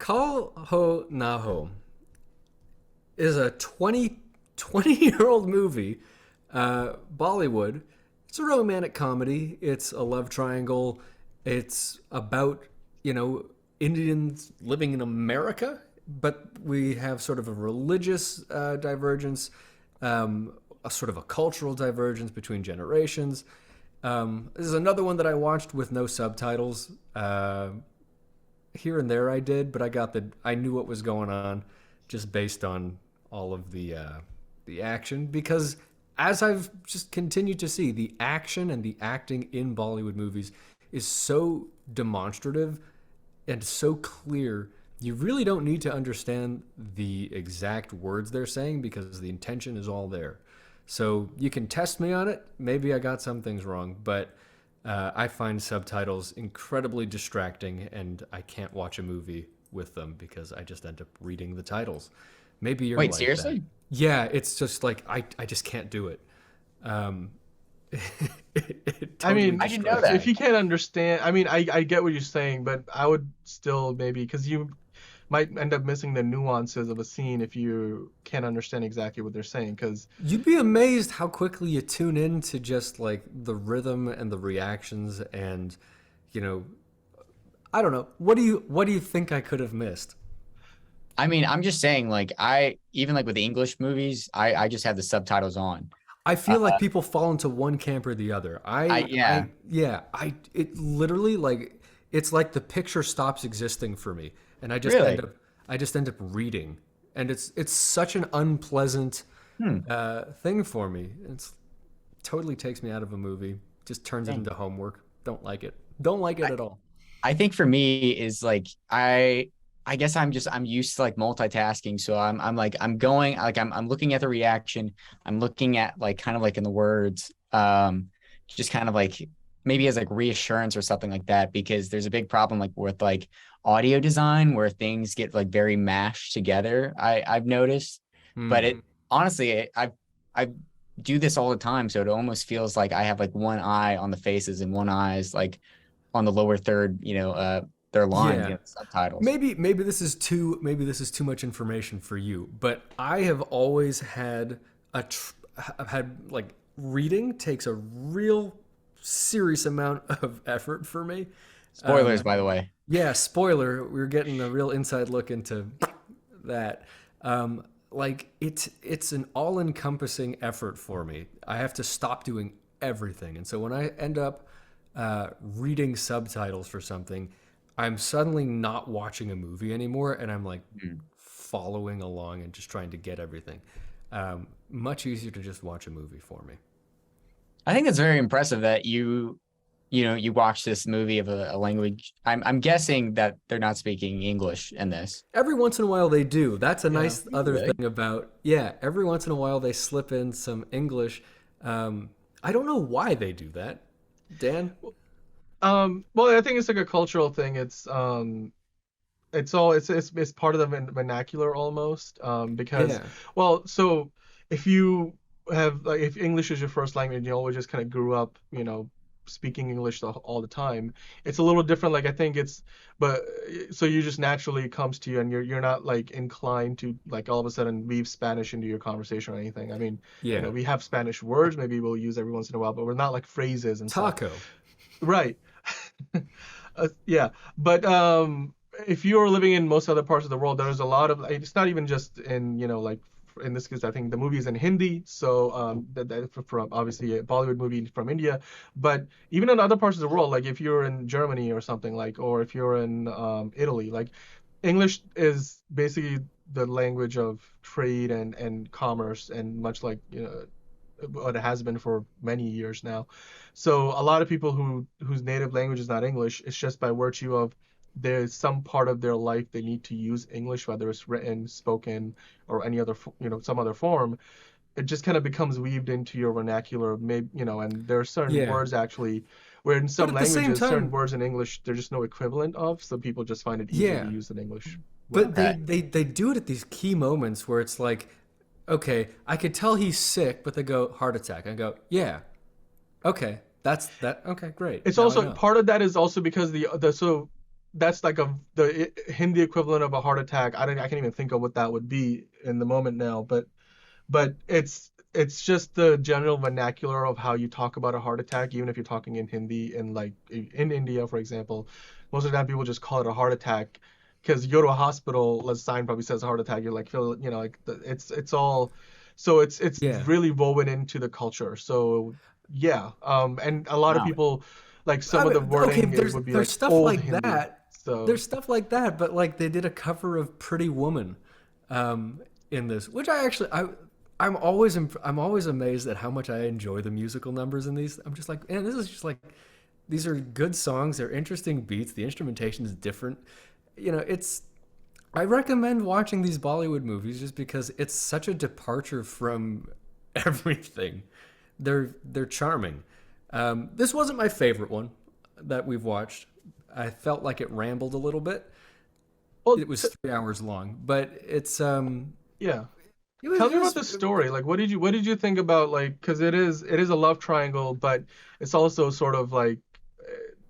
Call Ho Naho is a 20-year-old movie, Bollywood. It's a romantic comedy. It's a love triangle. It's about, you know, Indians living in America, but we have sort of a religious divergence, a sort of a cultural divergence between generations. This is another one that I watched with no subtitles. Here and there I did, but I knew what was going on just based on all of the action, because as I've just continued to see, the action and the acting in Bollywood movies is so demonstrative and so clear. You really don't need to understand the exact words they're saying because the intention is all there. So you can test me on it. Maybe I got some things wrong, but I find subtitles incredibly distracting, and I can't watch a movie with them because I just end up reading the titles. Maybe you're Wait, like that. seriously? Yeah, it's just like I just can't do it. Um, it I totally mean, I didn't know distracts if that. you can't understand, I mean, I get what you're saying, but I would still maybe because you might end up missing the nuances of a scene if you can't understand exactly what they're saying. Because You'd be amazed how quickly you tune in to just like the rhythm and the reactions and you know, I don't know. What do you think I could have missed? I mean, I'm just saying, like, I even like with the English movies, I just have the subtitles on. I Uh, feel like people fall into one camp or the other. yeah, It literally like it's like the picture stops existing for me, and really. I just end up reading, and it's such an unpleasant Hmm. thing for me. It's totally takes me out of a movie, just turns it Dang. into homework. Don't like it. Don't like it I, at all. I think for me is like I guess I'm used to like multitasking. So I'm like I'm going like I'm looking at the reaction. I'm looking at like kind of like in the words. Just kind of like maybe as like reassurance or something like that, because there's a big problem like with like audio design where things get like very mashed together. I've noticed, but Hmm. it honestly I do this all the time, so it almost feels like I have like one eye on the faces and one eye is like on the lower third, their lines, Yeah. subtitles. Maybe this is too much information for you, but I have always had I've had like reading takes a real serious amount of effort for me. Spoilers, by the way. Yeah, spoiler, we're getting a real inside look into that. Like it's an all-encompassing effort for me. I have to stop doing everything, and so when I end up reading subtitles for something, I'm suddenly not watching a movie anymore, and I'm like Hmm. following along and just trying to get everything. Much easier to just watch a movie for me. I think it's very impressive that you watch this movie of a language. I'm guessing that they're not speaking English in this. Every once in a while they do. That's a yeah. nice other Really? thing about, yeah, every once in a while they slip in some English. I don't know why they do that. Dan? Well, I think it's like a cultural thing. It's all it's part of the vernacular almost. Because, Yeah. well, so if you have like if English is your first language, you always just kind of grew up, speaking English all the time. It's a little different. Like I think but so you just naturally comes to you, and you're not like inclined to like all of a sudden weave Spanish into your conversation or anything. I mean, Yeah. we have Spanish words maybe we'll use every once in a while, but we're not like phrases and stuff. Taco. Right. Yeah, but if you're living in most other parts of the world, there's a lot of like, it's not even just in like in this case I think the movie is in Hindi, so that from obviously a Bollywood movie from India, but even in other parts of the world, like if you're in Germany or something like, or if you're in Italy, like English is basically the language of trade and commerce, and much like what it has been for many years now. So a lot of people whose native language is not English, it's just by virtue of there's some part of their life they need to use English, whether it's written, spoken, or any other, some other form. It just kind of becomes weaved into your vernacular, maybe, and there are certain Yeah. words actually where in But some at the same languages, certain time, words in English, there's just no equivalent of, so people just find it easier to yeah. use in English. But Well, they do it at these key moments where it's like, okay, I could tell he's sick, but they go heart attack. I go, yeah, okay, that's that. Okay, great. it's Now I also know. part of that is also because the so that's like the Hindi equivalent of a heart attack. I can't even think of what that would be in the moment now, but it's just the general vernacular of how you talk about a heart attack, even if you're talking in Hindi and like in India, for example, most of the time people just call it a heart attack because you go to a hospital, the sign probably says heart attack. You're like feel, like it's all, so it's Yeah. really woven into the culture. So yeah, and a lot of Wow. people like I some of mean, the okay, wording it would be there's like stuff old like Hindi. that. So There's stuff like that, but like they did a cover of Pretty Woman in this, which I'm always amazed at how much I enjoy the musical numbers in these. I'm just like, man, this is just like these are good songs. They're interesting beats. The instrumentation is different. It's I recommend watching these Bollywood movies just because it's such a departure from everything. They're charming. This wasn't my favorite one that we've watched. I felt like it rambled a little bit. well, It was 3 hours long, but yeah. it Tell me about was the story. Like, what did you think about like, because it is a love triangle, but it's also sort of like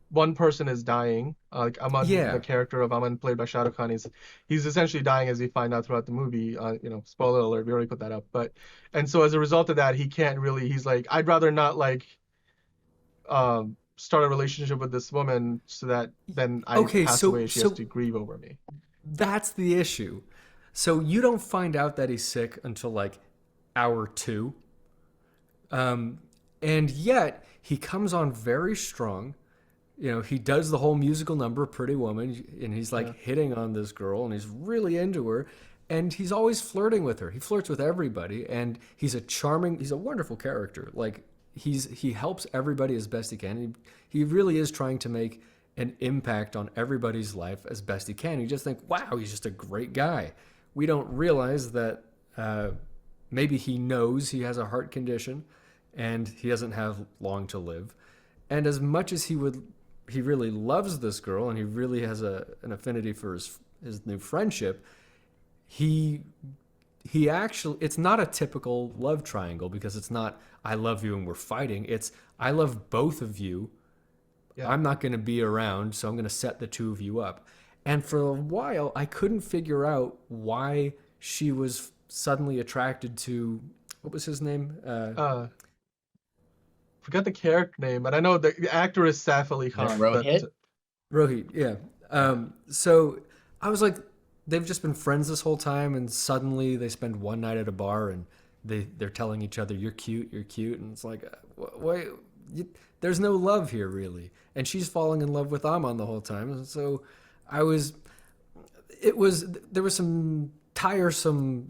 one person is dying. Like Aman, the yeah. character of Aman, played by Shah Rukh Khan, he's essentially dying as we find out throughout the movie. Spoiler alert, we already put that up. But and so as a result of that, he can't really. He's like, I'd rather not like start a relationship with this woman so that then I Okay, pass away so and she has so to grieve over me. that's the issue. So you don't find out that he's sick until like hour two. And yet he comes on very strong. He does the whole musical number, Pretty Woman, and he's Yeah. like hitting on this girl and he's really into her. And he's always flirting with her. He flirts with everybody, and he's a wonderful character. Like he helps everybody as best he can. He really is trying to make an impact on everybody's life as best he can. You just think, wow, he's just a great guy. We don't realize that maybe he knows he has a heart condition and he doesn't have long to live. And as much as he really loves this girl and he really has an affinity for his new friendship. He actually, it's not a typical love triangle because it's not I love you and we're fighting. It's I love both of you. Yeah. I'm not going to be around, so I'm going to set the two of you up. And for a while, I couldn't figure out why she was suddenly attracted to what was his name? Uh, Forgot the character name, but I know the actor is Saif Ali Khan. But Rohit? Rohit. Yeah. So I was like, they've just been friends this whole time, and suddenly they spend one night at a bar, and they're telling each other, you're cute," and it's like, wait, there's no love here really, and she's falling in love with Amon the whole time, and so I was, there was some tiresome,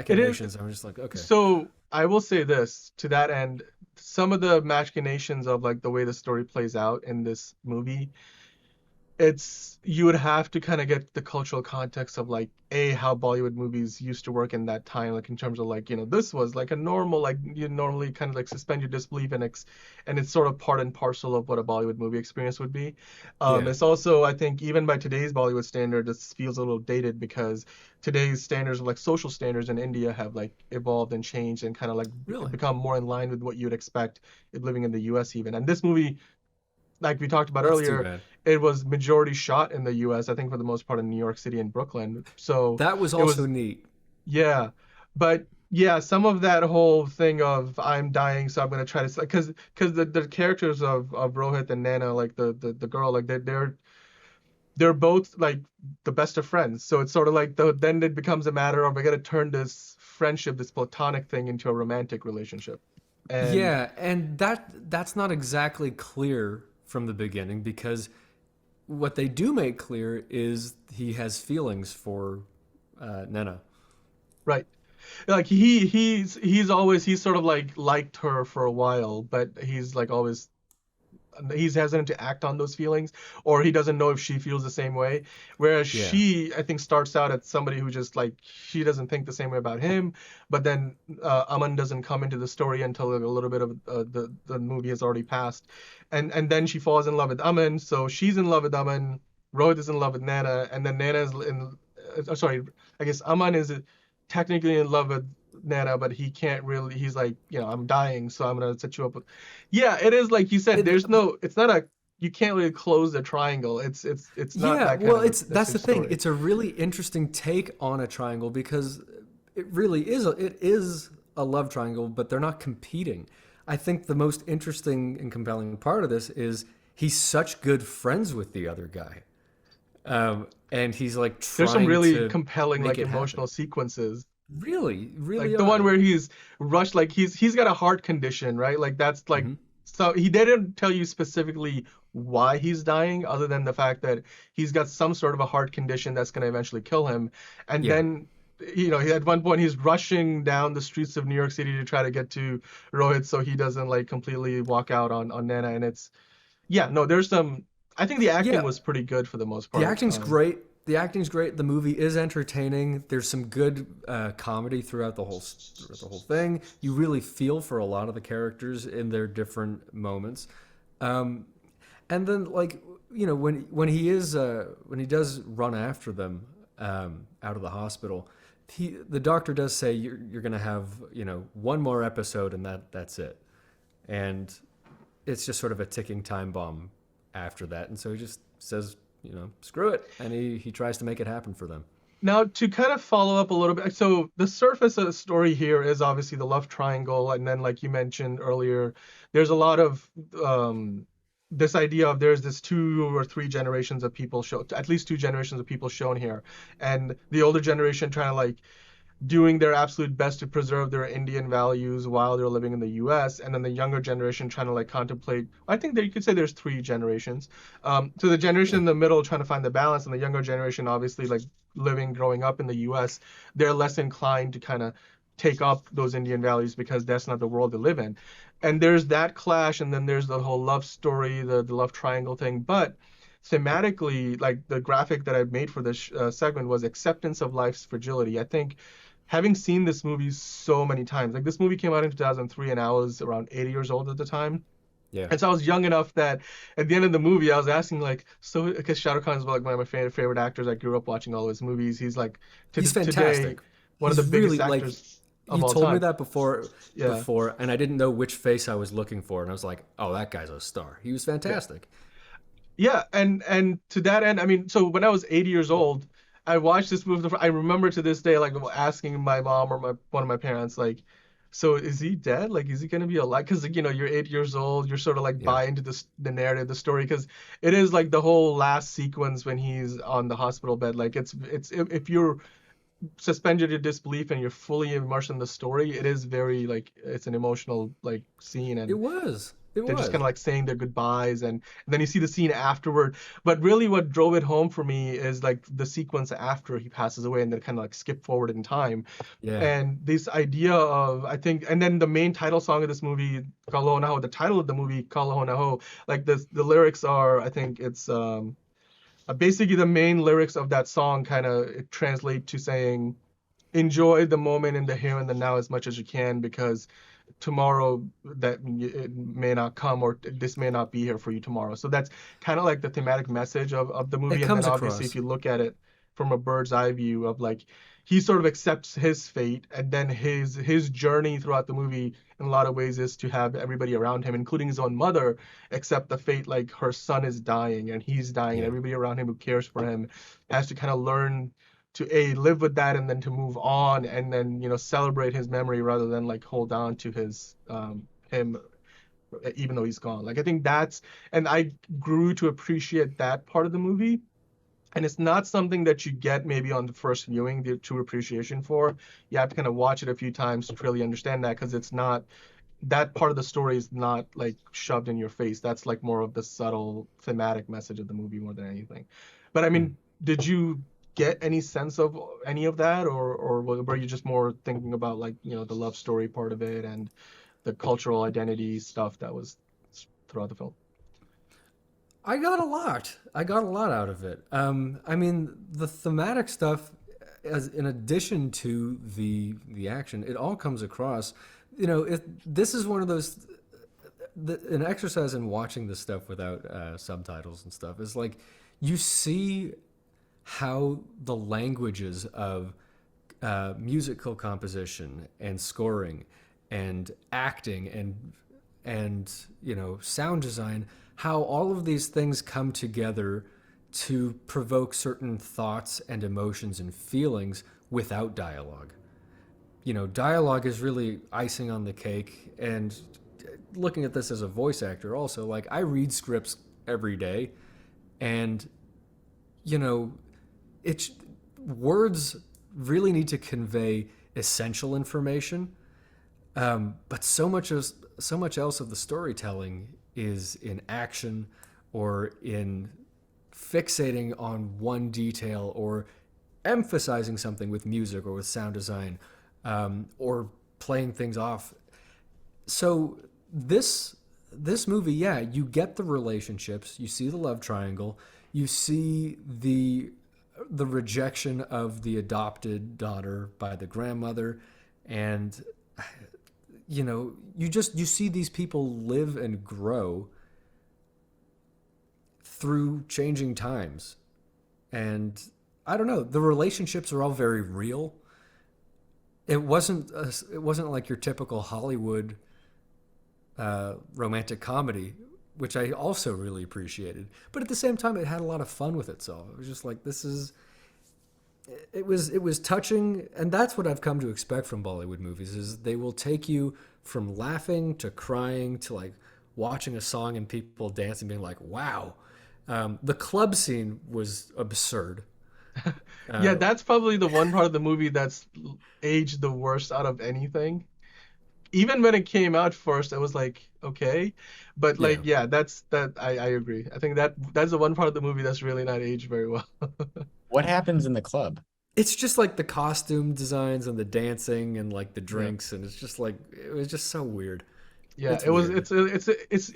it is. machinations. I was just like, okay, So I will say this to that end, some of the machinations of like the way the story plays out in this movie, it's you would have to kind of get the cultural context of like how Bollywood movies used to work in that time, like in terms of like this was like a normal, like you normally kind of like suspend your disbelief and it's sort of part and parcel of what a Bollywood movie experience would be. yeah, It's also, I think, even by today's Bollywood standard, this feels a little dated because today's standards, like social standards in India, have like evolved and changed and kind of like really, become more in line with what you'd expect if living in the US even. And this movie, like we talked about that's too earlier, bad. it was majority shot in the US, I think for the most part in New York City and Brooklyn. So That was it also was, neat. yeah. But yeah, some of that whole thing of I'm dying, so I'm gonna try to, because the characters of Rohit and Nana, like the girl, like they're both like the best of friends. So it's sort of like then it becomes a matter of I gotta turn this friendship, this platonic thing into a romantic relationship. And Yeah, and that's not exactly clear from the beginning because what they do make clear is he has feelings for Nena. right. Like he's sort of like liked her for a while, but he's like always he's hesitant to act on those feelings, or he doesn't know if she feels the same way. Whereas Yeah, she, I think, starts out as somebody who just like she doesn't think the same way about him. But then Aman doesn't come into the story until a little bit of the movie has already passed, and then she falls in love with Aman. So she's in love with Aman. Rohit is in love with Nana, and then Nana is in. Sorry, I guess Aman is technically in love with Nana, but he can't really. He's like, I'm dying, so I'm gonna set you up with. Yeah, it is like you said. it, There's no. It's not a you can't really close the triangle. It's not Yeah, that kind well, of a it's that's the message thing. story. It's a really interesting take on a triangle because it really is it is a love triangle, but they're not competing. I think the most interesting and compelling part of this is he's such good friends with the other guy, and he's like There's some trying really to compelling make like it happen. emotional sequences. Really, really Like the one are. where he's rushed, like he's got a heart condition, right? Like that's like, Hmm. so he didn't tell you specifically why he's dying, other than the fact that he's got some sort of a heart condition that's going to eventually kill him. And Yeah, then, at one point he's rushing down the streets of New York City to try to get to Rohit so he doesn't like completely walk out on Nana. And it's, yeah, no, there's some. I think the acting yeah. was pretty good for the most The part. acting's great. The acting's great. The movie is entertaining. There's some good comedy throughout the whole thing. You really feel for a lot of the characters in their different moments. Um, and then, like, when he does run after them out of the hospital, the doctor does say you're gonna have one more episode and that's it. And it's just sort of a ticking time bomb after that. And so he just says, screw it. And he tries to make it happen for them. Now, to kind of follow up a little bit, so the surface of the story here is obviously the love triangle, and then, like you mentioned earlier, there's a lot of this idea of there's this two or three generations of people show, at least two generations of people shown here, and the older generation trying to like doing their absolute best to preserve their Indian values while they're living in the US, and then the younger generation trying to like contemplate. I think that you could say there's three generations. So the generation Yeah. in the middle trying to find the balance, and the younger generation obviously like growing up in the US, they're less inclined to kind of take up those Indian values because that's not the world they live in. And there's that clash, and then there's the whole love story, the love triangle thing. But thematically, like the graphic that I made for this segment was acceptance of life's fragility. I think having seen this movie so many times, like this movie came out in 2003 and I was around 80 years old at the time. Yeah. And so I was young enough that at the end of the movie, I was asking like, so because Shah Rukh Khan is like one of my favorite actors. I grew up watching all his movies. He's like He's today fantastic. one of He's the biggest really like actors of you all told me time. that before Yeah, and I didn't know which face I was looking for and I was like, "Oh, that guy's a star." He was yeah. fantastic. Yeah, and to that end, I mean, so when I was 80 years old, I watched this movie. I remember to this day, like asking my mom or one of my parents, like, so is he dead? Like, is he gonna be alive? Because you're 8 years old, you're sort of like Yeah. buy into the narrative, the story, because it is like the whole last sequence when he's on the hospital bed. Like, it's if you're suspended your disbelief and you're fully immersed in the story, it is very like it's an emotional like scene, It and was. It they're just kind was. of like saying their goodbyes, and then you see the scene afterward. But really what drove it home for me is like the sequence after he passes away and then kind of like skip forward in time, Yeah. and this idea of, I think, and then the main title song of this movie, Kaloho Naho, the title of the movie, Kaloho Naho, like the lyrics are, I think it's basically the main lyrics of that song kind of translate to saying enjoy the moment in the here and the now as much as you can, because tomorrow it may not come, or this may not be here for you tomorrow. So that's kind of like the thematic message of the It movie. And then comes obviously if across. you look at it from a bird's eye view of like he sort of accepts his fate, and then his journey throughout the movie in a lot of ways is to have everybody around him, including his own mother, accept the fate, like her son is dying and he's dying, and Yeah. everybody around him who cares for him has to kind of learn to live with that, and then to move on, and then celebrate his memory rather than like hold on to his him, even though he's gone. Like I think that's, and I grew to appreciate that part of the movie, and it's not something that you get maybe on the first viewing the true appreciation for. You have to kind of watch it a few times to really understand that, because it's not, that part of the story is not like shoved in your face. That's like more of the subtle thematic message of the movie more than anything. But I Hmm. mean, did you get any sense of any of that, or were you just more thinking about like the love story part of it and the cultural identity stuff that was throughout the film? I got a lot. I got a lot out of it. I mean, the thematic stuff, as in addition to the action, it all comes across. This is one of those an exercise in watching this stuff without subtitles and stuff is like you see how the languages of musical composition and scoring and acting and and sound design, how all of these things come together to provoke certain thoughts and emotions and feelings without dialogue. Dialogue is really icing on the cake. And looking at this as a voice actor also, like, I read scripts every day, and you know it's words really need to convey essential information, but so much else of the storytelling is in action, or in fixating on one detail, or emphasizing something with music or with sound design, or playing things off. So this movie, yeah, you get the relationships, you see the love triangle, you see the rejection of the adopted daughter by the grandmother, and you see these people live and grow through changing times. And I don't know, the relationships are all very real. It wasn't like your typical Hollywood romantic comedy, which I also really appreciated. But at the same time, it had a lot of fun with itself. It was just like, it was touching, and that's what I've come to expect from Bollywood movies, is they will take you from laughing to crying to like watching a song and people dancing, being like, wow. The club scene was absurd. Yeah, that's probably the one part of the movie that's aged the worst out of anything. Even when it came out first, I was like, okay, but like, Yeah. yeah, I agree. I think that's the one part of the movie that's really not aged very well. What happens in the club? It's just like the costume designs and the dancing and like the Yeah. drinks, and it's just like, it was just so weird. Yeah, It's weird.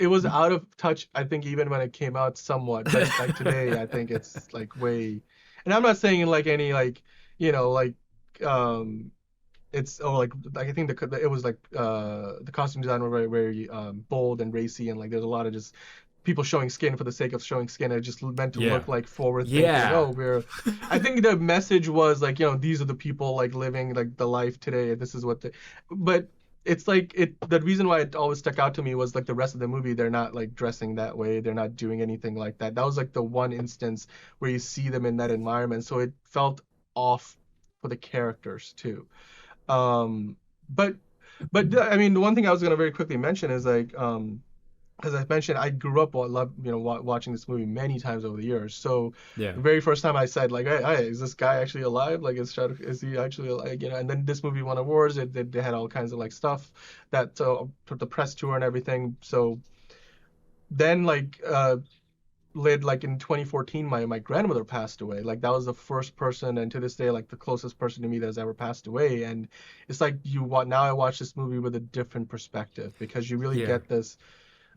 it was out of touch, I think, even when it came out somewhat, but like today, I think it's like way, and I'm not saying in like any like, like, um it's, oh, like I think it was like, the costume design were very, very bold and racy, and like there's a lot of just people showing skin for the sake of showing skin. It just meant to Yeah. look like forward thinking. Yeah. Oh, I think the message was like, these are the people like living like the life today. This is what but it's like, the reason why it always stuck out to me was like the rest of the movie, they're not like dressing that way. They're not doing anything like that. That was like the one instance where you see them in that environment. So it felt off for the characters too. Um, but I mean, the one thing I was gonna very quickly mention is like, as I mentioned, I grew up watching this movie many times over the years. So Yeah. the very first time I said like, hey, is this guy actually alive? Like, is he actually alive? And then this movie won awards. They had all kinds of like stuff that, the press tour and everything. So then like, like in 2014, my grandmother passed away. Like that was the first person, and to this day, like the closest person to me that has ever passed away. And it's like, now I watch this movie with a different perspective, because you really Yeah. get this,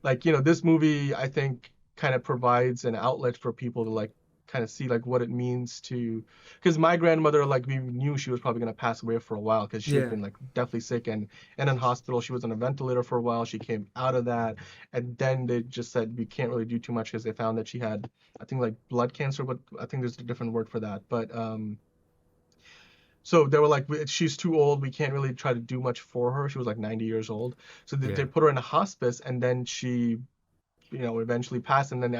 like, this movie, I think, kind of provides an outlet for people to like kind of see like what it means to, because my grandmother, like, we knew she was probably going to pass away for a while, because she had Yeah. been like deathly sick, and in hospital. She was on a ventilator for a while. She came out of that, and then they just said we can't really do too much, because they found that she had, I think, like blood cancer, but I think there's a different word for that. But so they were like, she's too old. We can't really try to do much for her. She was like 90 years old. So they Yeah. put her in a hospice, and then she, eventually passed. And then,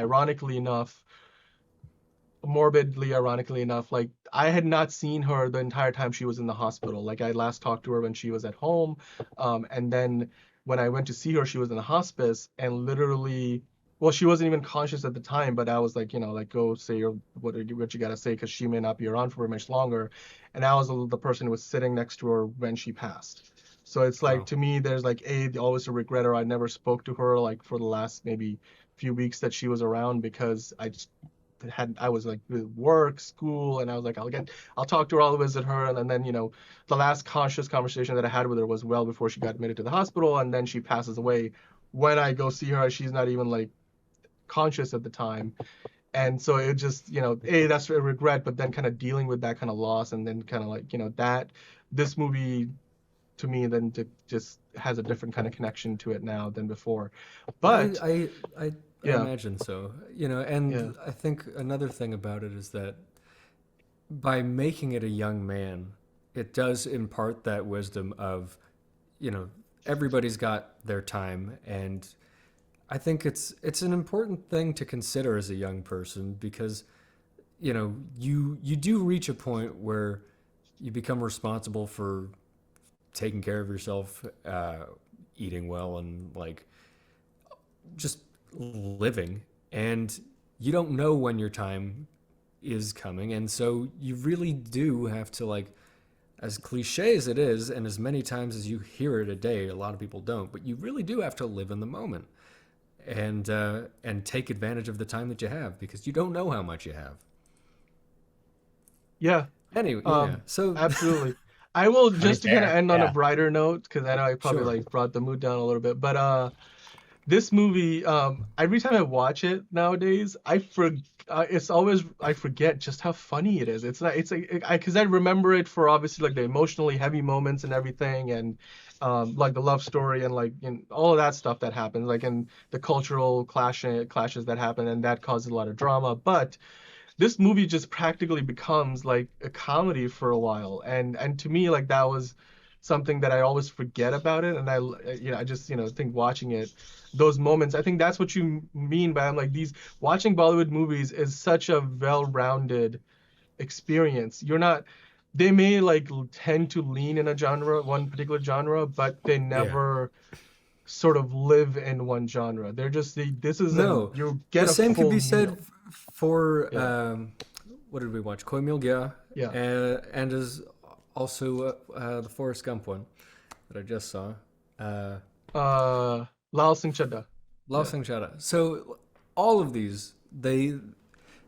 morbidly ironically enough, like, I had not seen her the entire time she was in the hospital. Like, I last talked to her when she was at home. And then when I went to see her, she was in the hospice, and literally, well, she wasn't even conscious at the time, but I was like, like, go say what you gotta say, because she may not be around for much longer. And I was the person who was sitting next to her when she passed. So it's like, Wow. to me, there's like, always a regret, or I never spoke to her like for the last maybe few weeks that she was around, because I was like with work, school, and I was like, I'll talk to her, I'll visit her. And then, the last conscious conversation that I had with her was well before she got admitted to the hospital, and then she passes away. When I go see her, she's not even like conscious at the time. And so it just, that's a regret, but then kind of dealing with that kind of loss, and then kind of like, that this movie to me then just has a different kind of connection to it now than before. I But I I, I yeah, imagine so. yeah, And I think another thing about it is that by making it a young man, it does impart that wisdom of, you know, everybody's got their time, and I think it's an important thing to consider as a young person because you do reach a point where you become responsible for taking care of yourself, eating well, and like just living, and you don't know when your time is coming, and so you really do have to, like, as cliche as it is, and as many times as you hear it a day, a lot of people don't, but you really do have to live in the moment and take advantage of the time that you have because you don't know how much you have. Yeah, Anyway, yeah. um, So absolutely. I will I mean, just to kind of fair. end on a Yeah. brighter note because I know I probably sure. like brought the mood down a little bit, but this movie, every time I watch it nowadays, it's always I forget just how funny it is. It's not, it's like I because I remember it for obviously like the emotionally heavy moments and everything, and like the love story and like all of that stuff that happens, like and the cultural clashes that happen, and that causes a lot of drama. But this movie just practically becomes like a comedy for a while, and to me like that was something that I always forget about it, and I just think watching it, those moments, I think that's what you mean by I'm like these watching Bollywood movies is such a well-rounded experience. You're not They may like tend to lean in a genre, one particular genre, but they Yeah. never sort of live in one genre. They're just this is an No, you the get a same could full be said meal. for Yeah, what did we watch? Koi Mil Gya, yeah. and is also the Forrest Gump one that I just saw. Uh, Lal Singh Chadda. Lao Yeah. Sing Chada. So all of these,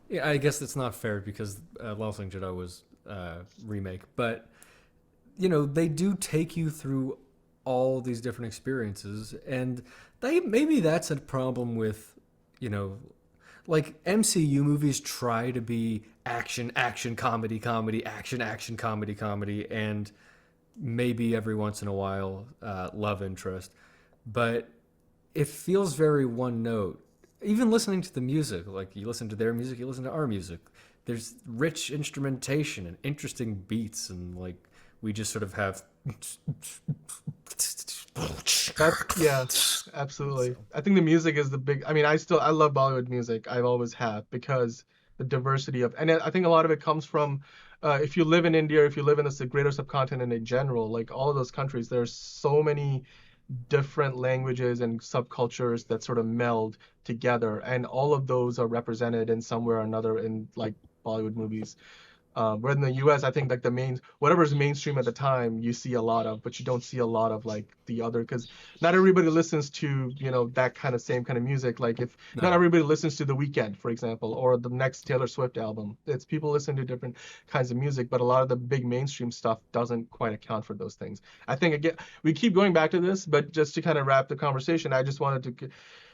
yeah, I guess that's not fair because Lao Sing Chada was remake, but they do take you through all these different experiences, and maybe that's a problem with, you know, like MCU movies try to be action, action, comedy, comedy, action, action, comedy, comedy, and maybe every once in a while love interest, but it feels very one note. Even listening to the music, like you listen to their music, you listen to our music. There's rich instrumentation and interesting beats, and like we just sort of have. That's yeah, absolutely. I think the music is the big. I mean, I love Bollywood music. I've always have because the diversity of, and I think a lot of it comes from, if you live in India, if you live in the greater subcontinent in general, like all of those countries, there's so many different languages and subcultures that sort of meld together, and all of those are represented in some way or another in like Bollywood movies. Where in the U.S., I think like the main whatever's mainstream at the time, you see a lot of, but you don't see a lot of like the other because not everybody listens to that kind of same kind of music. Like if not No. everybody listens to The Weeknd, for example, or the next Taylor Swift album. It's people listen to different kinds of music, but a lot of the big mainstream stuff doesn't quite account for those things. I think again we keep going back to this, but just to kind of wrap the conversation, I just wanted to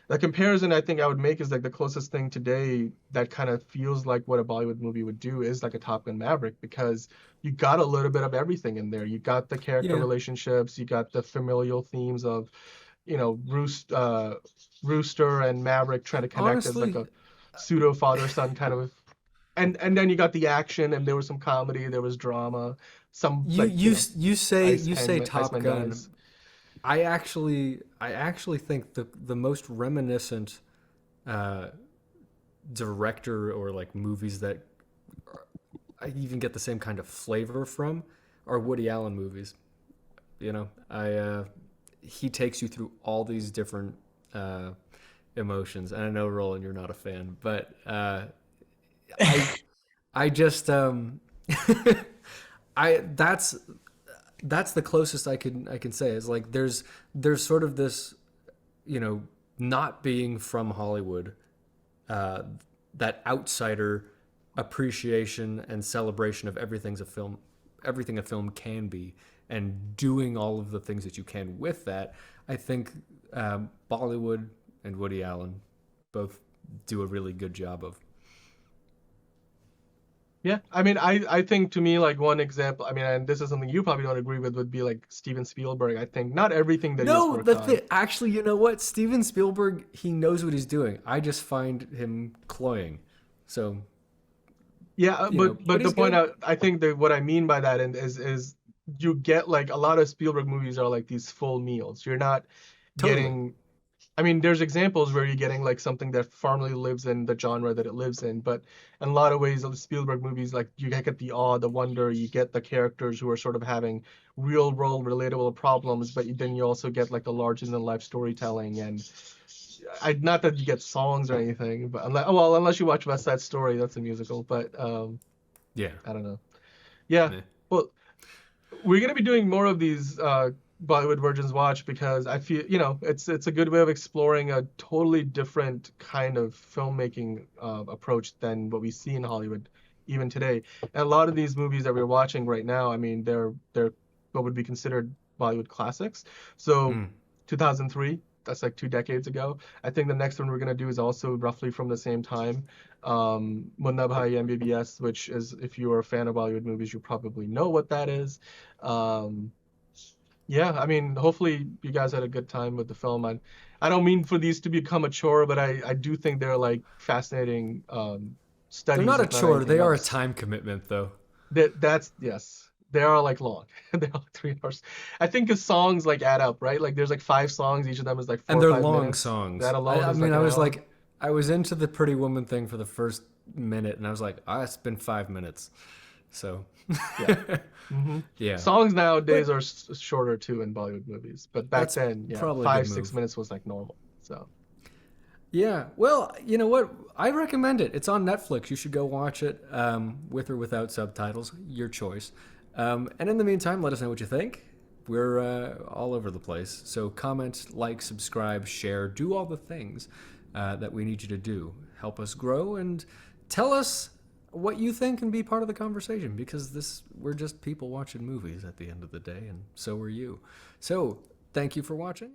the comparison I think I would make is like the closest thing today that kind of feels like what a Bollywood movie would do is like a Top Gun Maverick because you got a little bit of everything in there. You got the character Yeah. relationships, you got the familial themes of, Rooster and Maverick trying to connect as like Honestly, a pseudo father-son kind of, and then you got the action and there was some comedy, there was drama, some you like, you you say ice you say hangman, Top Iceman Gun. dies. I actually think the most reminiscent uh, director or like movies that I even get the same kind of flavor from are Woody Allen movies. I he takes you through all these different uh, emotions, and I know Roland, you're not a fan, but I I just I that's the closest I can say is like there's sort of this not being from Hollywood, uh, that outsider appreciation and celebration of everything a film can be, and doing all of the things that you can with that. I think Bollywood and Woody Allen both do a really good job of. Yeah, I mean, I think to me, like one example, I mean, and this is something you probably don't agree with, would be like Steven Spielberg. I think not everything that he has No, worked the on. thing, actually, you know what? Steven Spielberg, he knows what he's doing. I just find him cloying. So, Yeah, but but the he's point good. out, I think that what I mean by that and is you get like a lot of Spielberg movies are like these full meals. You're not Totally. getting, I mean, there's examples where you're getting like something that firmly lives in the genre that it lives in, but in a lot of ways, the Spielberg movies, like you get the awe, the wonder, you get the characters who are sort of having real world relatable problems, but then you also get like the larger than life storytelling. And not that you get songs or anything, but unless you watch West Side Story, that's a musical, but Yeah. I don't know. Yeah. Yeah. Well, we're gonna be doing more of these Bollywood Virgins Watch because I feel, it's a good way of exploring a totally different kind of filmmaking approach than what we see in Hollywood even today. And a lot of these movies that we're watching right now, I mean, they're what would be considered Bollywood classics. So Mm. 2003, that's like 2 decades ago. I think the next one we're gonna do is also roughly from the same time. Munna Bhai MBBS, which is, if you are a fan of Bollywood movies, you probably know what that is. Um, yeah, I mean, hopefully you guys had a good time with the film. And I don't mean for these to become a chore, but I do think they're like fascinating They're studies, not a if not chore. anything They are a else. time commitment, though. That's yes. They are like long. They're like 3 hours. I think the songs like add up, right? Like there's like 5 songs, each of them is like four And or they're five long minutes. songs. That alone I is mean, like I an was hour. like, I was into the Pretty Woman thing for the first minute, and I was like, it's been 5 minutes. So, Yeah. hmm yeah, Songs nowadays But are shorter too in Bollywood movies, but back that's then, yeah, probably a five, good six move. minutes was like normal. So Yeah, well, you know what? I recommend it. It's on Netflix. You should go watch it with or without subtitles, your choice. And in the meantime, let us know what you think. We're all over the place. So comment, like, subscribe, share, do all the things that we need you to do. Help us grow and tell us what you think and be part of the conversation because we're just people watching movies at the end of the day, and so are you. So thank you for watching.